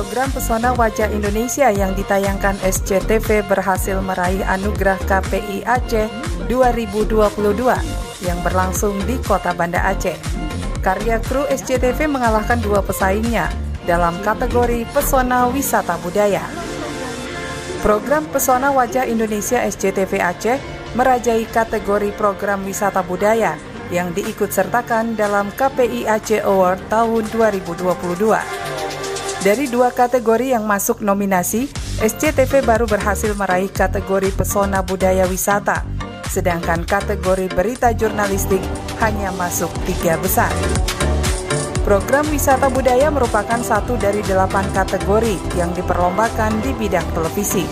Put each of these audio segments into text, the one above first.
Program Pesona Wajah Indonesia yang ditayangkan SCTV berhasil meraih anugerah KPI Aceh 2022 yang berlangsung di Kota Banda Aceh. Karya kru SCTV mengalahkan dua pesaingnya dalam kategori Pesona Wisata Budaya. Program Pesona Wajah Indonesia SCTV Aceh merajai kategori program wisata budaya yang diikutsertakan dalam KPI Aceh Award tahun 2022. Dari dua kategori yang masuk nominasi, SCTV baru berhasil meraih kategori Pesona Budaya Wisata, sedangkan kategori Berita Jurnalistik hanya masuk 3 besar. Program Wisata Budaya merupakan satu dari 8 kategori yang diperlombakan di bidang televisi.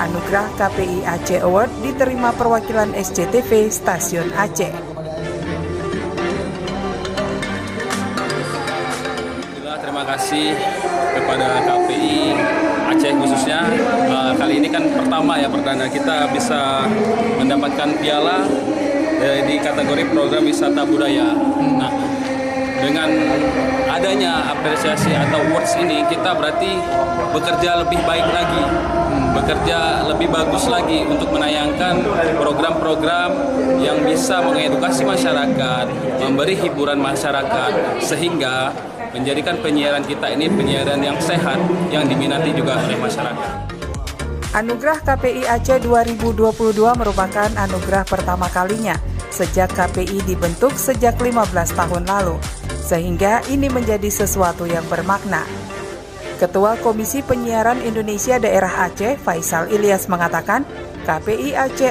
Anugerah KPI Aceh Award diterima perwakilan SCTV Stasiun Aceh. Terima kasih kepada KPI Aceh khususnya. Kali ini kan perdana kita bisa mendapatkan piala di kategori program wisata budaya. Nah, dengan adanya apresiasi atau awards ini, kita berarti bekerja lebih baik lagi, bekerja lebih bagus lagi untuk menayangkan program-program yang bisa mengedukasi masyarakat, memberi hiburan masyarakat, sehingga menjadikan penyiaran kita ini penyiaran yang sehat, yang diminati juga oleh masyarakat. Anugerah KPI Aceh 2022 merupakan anugerah pertama kalinya sejak KPI dibentuk sejak 15 tahun lalu, sehingga ini menjadi sesuatu yang bermakna. Ketua Komisi Penyiaran Indonesia Daerah Aceh, Faisal Ilyas mengatakan, KPI Aceh